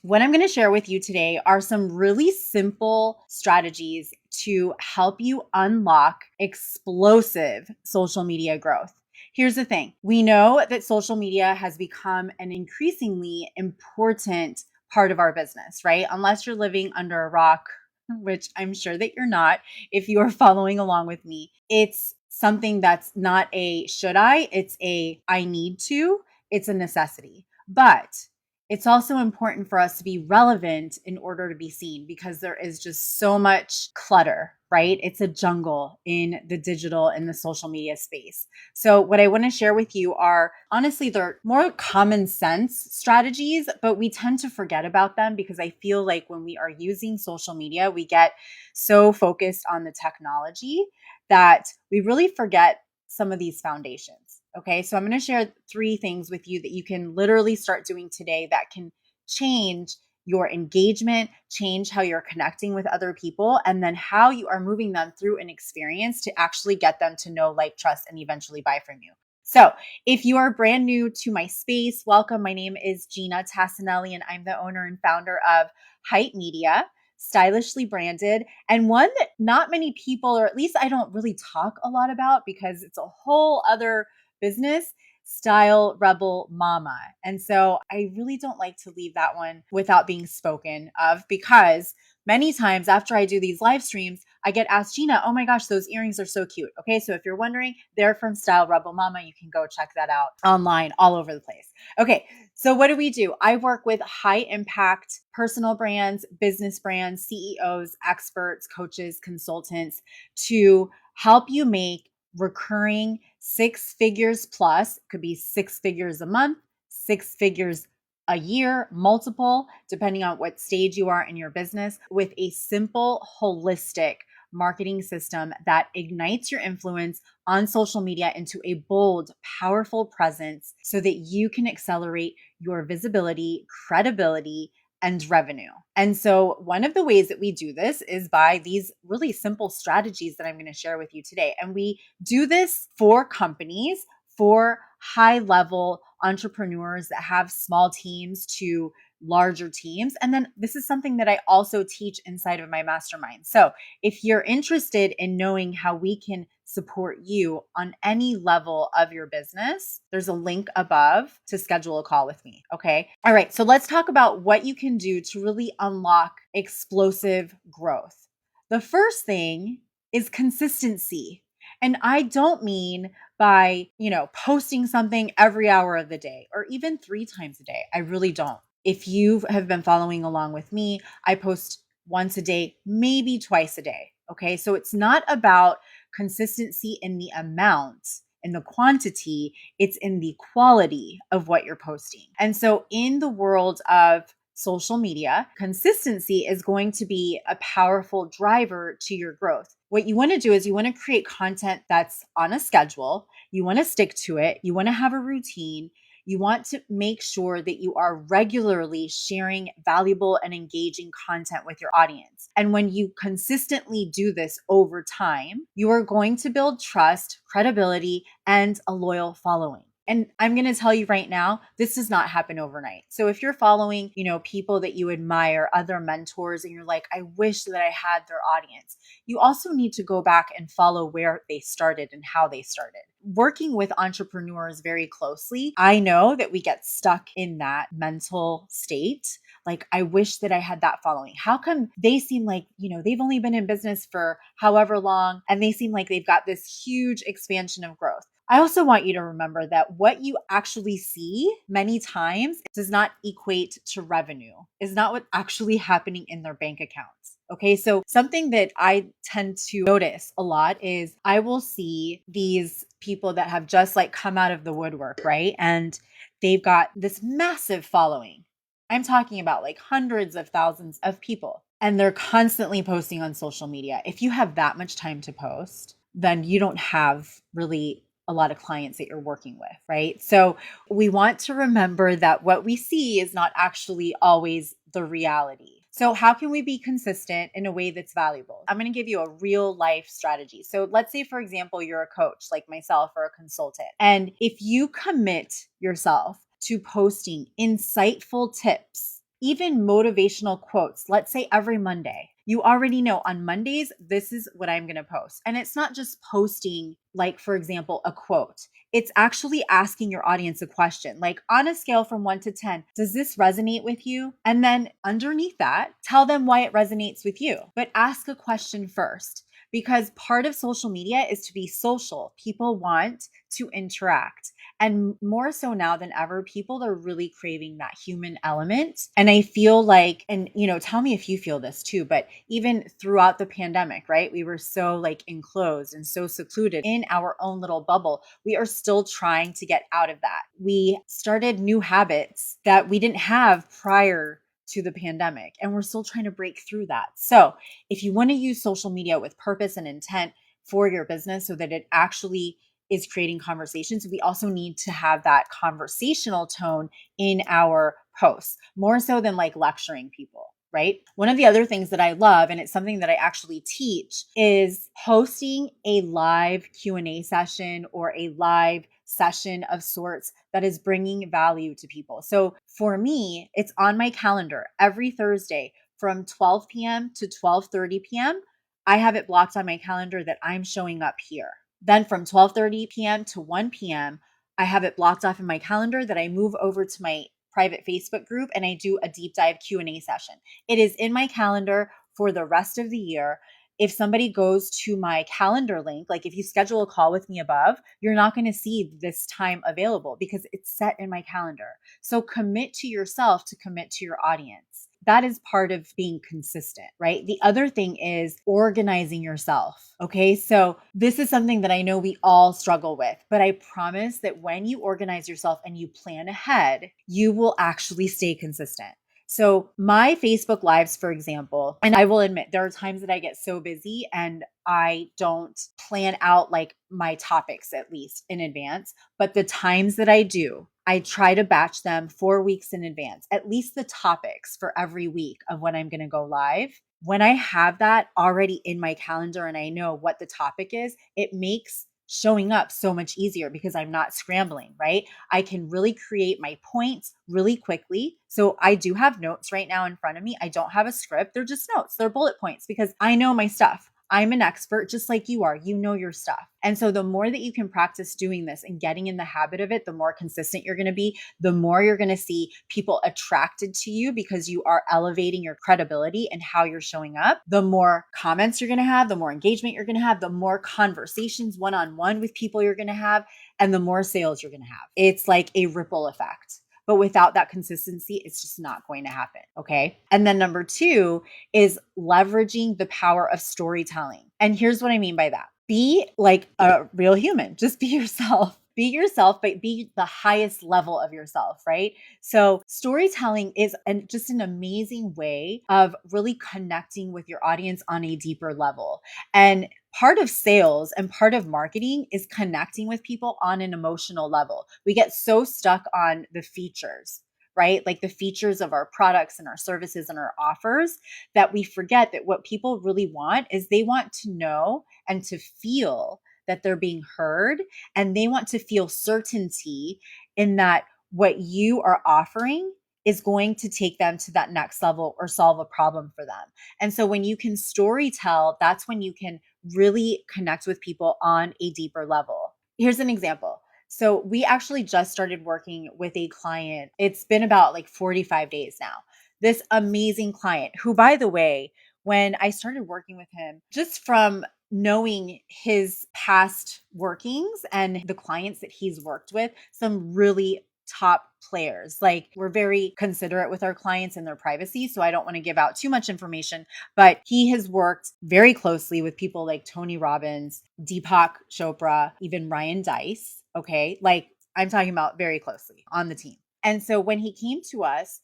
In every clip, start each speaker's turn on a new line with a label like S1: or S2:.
S1: What I'm going to share with you today are some really simple strategies to help you unlock explosive social media growth. Here's the thing. We know that social media has become an increasingly important part of our business, right? Unless you're living under a rock, which I'm sure that you're not, if you are following along with me. It's something that's not a should I, it's a I need to, it's a necessity. But it's also important for us to be relevant in order to be seen because there is just so much clutter, right? It's a jungle in the digital and the social media space. So what I want to share with you are honestly, they're more common sense strategies, but we tend to forget about them because I feel like when we are using social media, we get so focused on the technology that we really forget some of these foundations. Okay, so I'm going to share 3 things with you that you can literally start doing today that can change your engagement, change how you're connecting with other people, and then how you are moving them through an experience to actually get them to know, like, trust, and eventually buy from you. So, if you are brand new to my space, welcome. My name is Ginna Tassanelli, and I'm the owner and founder of Height Media, stylishly branded, and one that not many people, or at least I don't really talk a lot about because it's a whole other business, Style Rebel Mama. And so I really don't like to leave that one without being spoken of because many times after I do these live streams, I get asked, Ginna, oh my gosh, those earrings are so cute. Okay, so if you're wondering, they're from Style Rebel Mama. You can go check that out online all over the place. Okay, so what do? I work with high impact personal brands, business brands, CEOs, experts, coaches, consultants to help you make recurring 6 figures plus, could be 6 figures a month, 6 figures a year, multiple, depending on what stage you are in your business, with a simple, holistic marketing system that ignites your influence on social media into a bold, powerful presence so that you can accelerate your visibility, credibility, and revenue. And so, one of the ways that we do this is by these really simple strategies that I'm going to share with you today. And we do this for companies, for high level entrepreneurs that have small teams to larger teams. And then this is something that I also teach inside of my mastermind. So if you're interested in knowing how we can support you on any level of your business, there's a link above to schedule a call with me. Okay. All right. So let's talk about what you can do to really unlock explosive growth. The first thing is consistency. And I don't mean by, posting something every hour of the day or even 3 times a day. I really don't. If you have been following along with me, I post once a day, maybe twice a day. Okay. So it's not about consistency in the amount, in the quantity, it's in the quality of what you're posting. And so in the world of social media, consistency is going to be a powerful driver to your growth. What you want to do is you want to create content that's on a schedule. You want to stick to it. You want to have a routine. You want to make sure that you are regularly sharing valuable and engaging content with your audience. And when you consistently do this over time, you are going to build trust, credibility, and a loyal following. And I'm going to tell you right now, this does not happen overnight. So if you're following, people that you admire, other mentors, and you're like, I wish that I had their audience, you also need to go back and follow where they started and how they started. Working with entrepreneurs very closely, I know that we get stuck in that mental state. Like, I wish that I had that following. How come they seem like, they've only been in business for however long and they seem like they've got this huge expansion of growth? I also want you to remember that what you actually see many times does not equate to revenue, is not what's actually happening in their bank accounts. Okay, so something that I tend to notice a lot is I will see these people that have just like come out of the woodwork, right? And they've got this massive following. I'm talking about like hundreds of thousands of people, and they're constantly posting on social media. If you have that much time to post, then you don't have really a lot of clients that you're working with, right? So we want to remember that what we see is not actually always the reality. So how can we be consistent in a way that's valuable? I'm going to give you a real life strategy. So let's say, for example, you're a coach like myself or a consultant. And if you commit yourself to posting insightful tips, even motivational quotes, let's say every Monday. You already know on Mondays, this is what I'm going to post. And it's not just posting, like, for example, a quote. It's actually asking your audience a question, like on a scale from 1 to 10, does this resonate with you? And then underneath that, tell them why it resonates with you. But ask a question first, because part of social media is to be social. People want to interact. And more so now than ever, people are really craving that human element. And I feel like, and tell me if you feel this too, but even throughout the pandemic, right? We were so like enclosed and so secluded in our own little bubble. We are still trying to get out of that. We started new habits that we didn't have prior to the pandemic, and we're still trying to break through that. So, if you want to use social media with purpose and intent for your business so that it actually is creating conversations, we also need to have that conversational tone in our posts, more so than like lecturing people. Right. One of the other things that I love, and it's something that I actually teach, is hosting a live Q&A session or a live session of sorts that is bringing value to people. So for me, it's on my calendar every Thursday from 12 p.m. to 12:30 p.m. I have it blocked on my calendar that I'm showing up here. Then from 12:30 p.m. to 1 p.m., I have it blocked off in my calendar that I move over to my private Facebook group and I do a deep dive Q&A session. It is in my calendar for the rest of the year. If somebody goes to my calendar link, like if you schedule a call with me above, you're not going to see this time available because it's set in my calendar. So commit to yourself to commit to your audience. That is part of being consistent, right? The other thing is organizing yourself. Okay. So this is something that I know we all struggle with, but I promise that when you organize yourself and you plan ahead, you will actually stay consistent. So my Facebook lives, for example, and I will admit there are times that I get so busy and I don't plan out like my topics at least in advance, but the times that I do, I try to batch them 4 weeks in advance, at least the topics for every week of when I'm going to go live. When I have that already in my calendar and I know what the topic is, it makes showing up so much easier because I'm not scrambling, right? I can really create my points really quickly. So I do have notes right now in front of me. I don't have a script. They're just notes. They're bullet points because I know my stuff. I'm an expert just like you are. You know your stuff. And so the more that you can practice doing this and getting in the habit of it, the more consistent you're going to be, the more you're going to see people attracted to you because you are elevating your credibility and how you're showing up. The more comments you're going to have, the more engagement you're going to have, the more conversations one-on-one with people you're going to have, and the more sales you're going to have. It's like a ripple effect. But without that consistency, it's just not going to happen. Okay. And then number two is leveraging the power of storytelling. And here's what I mean by that. Be like a real human. Just be yourself. Be yourself, but be the highest level of yourself, right? So storytelling is just an amazing way of really connecting with your audience on a deeper level. And part of sales and part of marketing is connecting with people on an emotional level. We get so stuck on the features, right? Like the features of our products and our services and our offers, that we forget that what people really want is they want to know and to feel that they're being heard, and they want to feel certainty in that what you are offering is going to take them to that next level or solve a problem for them. And so when you can story tell, that's when you can really connect with people on a deeper level. Here's an example. So we actually just started working with a client. It's been about like 45 days now. This amazing client who, by the way, when I started working with him, just from knowing his past workings and the clients that he's worked with, some really top players. Like, we're very considerate with our clients and their privacy, so I don't want to give out too much information, but he has worked very closely with people like Tony Robbins, Deepak Chopra, even Ryan Dice. Okay. Like, I'm talking about very closely on the team. And so when he came to us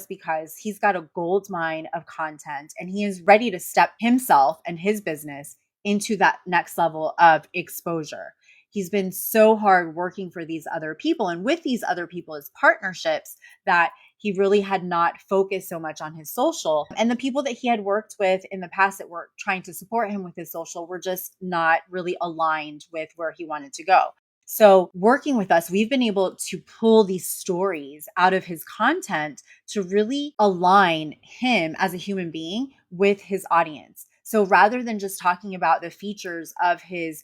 S1: because he's got a gold mine of content and he is ready to step himself and his business into that next level of exposure. He's been so hard working for these other people and with these other people as partnerships that he really had not focused so much on his social. And the people that he had worked with in the past that were trying to support him with his social were just not really aligned with where he wanted to go. So, working with us, we've been able to pull these stories out of his content to really align him as a human being with his audience. So, rather than just talking about the features of his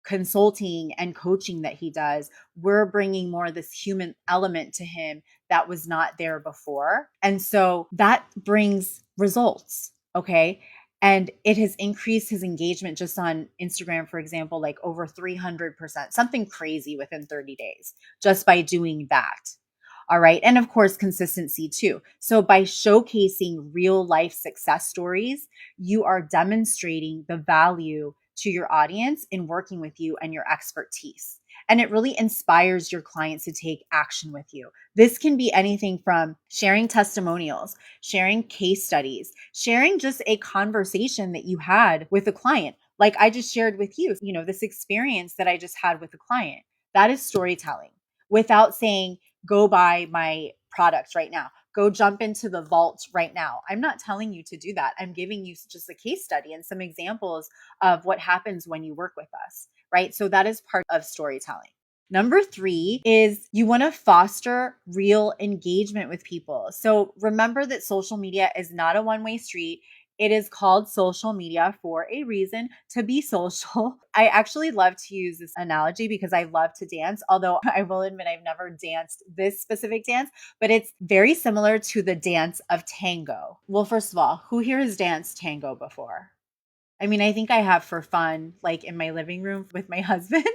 S1: consulting and coaching that he does, we're bringing more of this human element to him that was not there before. And so that brings results. Okay. And it has increased his engagement just on Instagram, for example, like over 300%, something crazy within 30 days, just by doing that. All right. And of course, consistency too. So by showcasing real life success stories, you are demonstrating the value to your audience in working with you and your expertise. And it really inspires your clients to take action with you. This can be anything from sharing testimonials, sharing case studies, sharing just a conversation that you had with a client. Like I just shared with you, this experience that I just had with a client. That is storytelling without saying, go buy my products right now. Go jump into the vault right now. I'm not telling you to do that. I'm giving you just a case study and some examples of what happens when you work with us, right? So that is part of storytelling. Number 3 is you want to foster real engagement with people. So remember that social media is not a one-way street. It is called social media for a reason, to be social. I actually love to use this analogy because I love to dance, although I will admit I've never danced this specific dance, but it's very similar to the dance of tango. Well, first of all, who here has danced tango before? I mean, I think I have for fun, like in my living room with my husband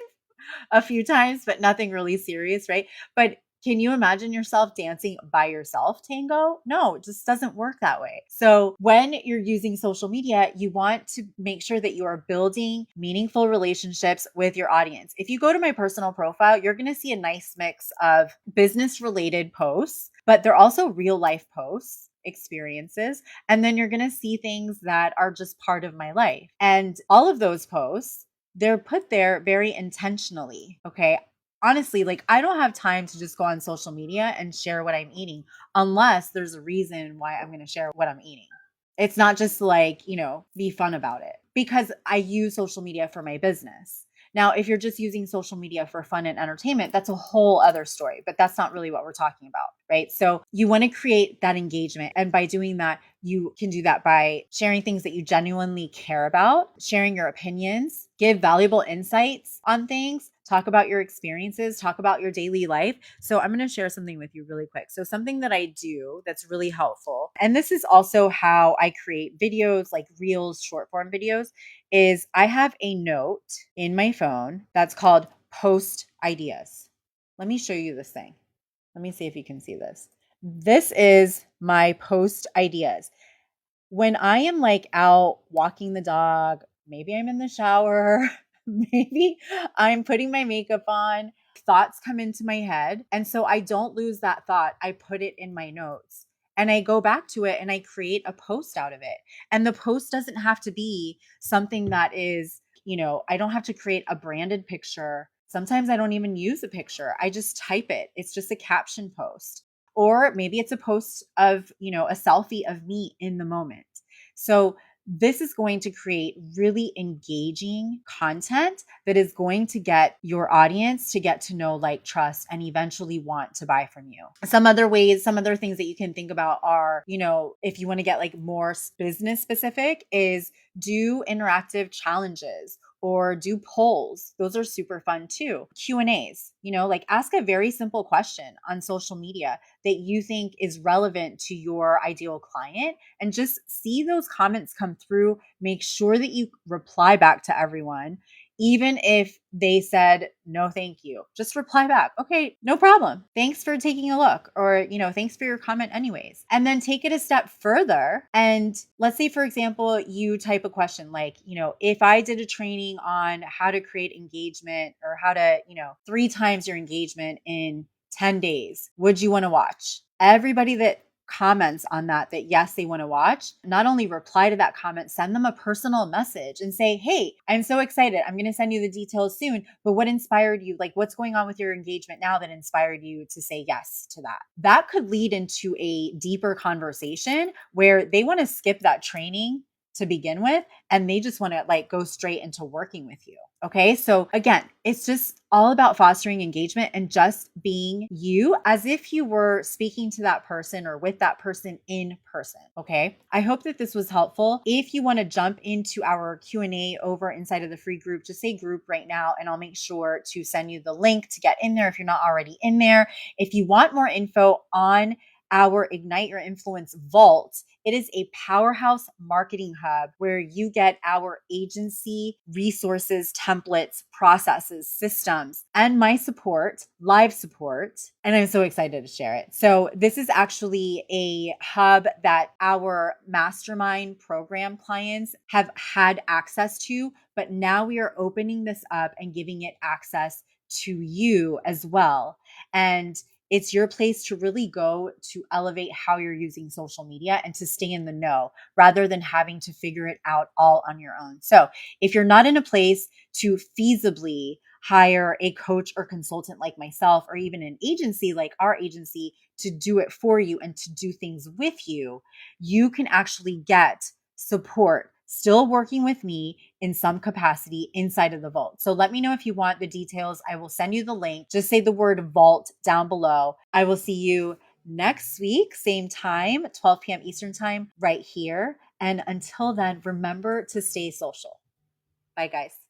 S1: a few times, but nothing really serious, right? But can you imagine yourself dancing by yourself tango? No, it just doesn't work that way. So, when you're using social media, you want to make sure that you are building meaningful relationships with your audience. If you go to my personal profile, you're going to see a nice mix of business related posts, but they're also real life posts, experiences, and then you're going to see things that are just part of my life. And all of those posts, they're put there very intentionally. Okay. Honestly, like I don't have time to just go on social media and share what I'm eating unless there's a reason why I'm going to share what I'm eating. It's not just like, be fun about it because I use social media for my business. Now, if you're just using social media for fun and entertainment, that's a whole other story, but that's not really what we're talking about, right? So you want to create that engagement. And by doing that, you can do that by sharing things that you genuinely care about, sharing your opinions, give valuable insights on things, talk about your experiences, talk about your daily life. So I'm going to share something with you really quick. So something that I do that's really helpful, and this is also how I create videos, like reels, short form videos, is I have a note in my phone that's called post ideas. Let me show you this thing. Let me see if you can see this. This is my post ideas. When I am like out walking the dog, maybe I'm in the shower, maybe I'm putting my makeup on, thoughts come into my head. And so I don't lose that thought. I put it in my notes and I go back to it and I create a post out of it. And the post doesn't have to be something that is, I don't have to create a branded picture. Sometimes I don't even use a picture. I just type it. It's just a caption post. Or maybe it's a post of, a selfie of me in the moment. So this is going to create really engaging content that is going to get your audience to get to know, like, trust, and eventually want to buy from you. Some other things that you can think about are, if you want to get like more business specific, is do interactive challenges or do polls. Those are super fun too. Q&As, like ask a very simple question on social media that you think is relevant to your ideal client and just see those comments come through. Make sure that you reply back to everyone. Even if they said, no, thank you, just reply back. Okay, no problem. Thanks for taking a look. Or, thanks for your comment anyways. And then take it a step further. And let's say, for example, you type a question like, if I did a training on how to create engagement or how to, 3 times your engagement in 10 days, would you want to watch? Everybody that comments on that yes, they want to watch, not only reply to that comment, send them a personal message and say, hey, I'm so excited, I'm going to send you the details soon, but what inspired you? Like, what's going on with your engagement now that inspired you to say yes to that? That could lead into a deeper conversation where they want to skip that training to begin with, and they just want to like go straight into working with you. Okay. So again, it's just all about fostering engagement and just being you as if you were speaking to that person or with that person in person. Okay. I hope that this was helpful. If you want to jump into our Q&A over inside of the free group, just say group right now, and I'll make sure to send you the link to get in there if you're not already in there. If you want more info on our Ignite Your Influence Vault, it is a powerhouse marketing hub where you get our agency resources, templates, processes, systems, and my support, live support. And I'm so excited to share it. So, this is actually a hub that our mastermind program clients have had access to, but now we are opening this up and giving it access to you as well. And it's your place to really go to elevate how you're using social media and to stay in the know rather than having to figure it out all on your own. So, if you're not in a place to feasibly hire a coach or consultant like myself, or even an agency like our agency to do it for you and to do things with you, you can actually get support still working with me in some capacity inside of the vault. So let me know if you want the details. I will send you the link. Just say the word vault down below. I will see you next week, same time, 12 p.m. Eastern time, right here. And until then, remember to stay social. Bye, guys.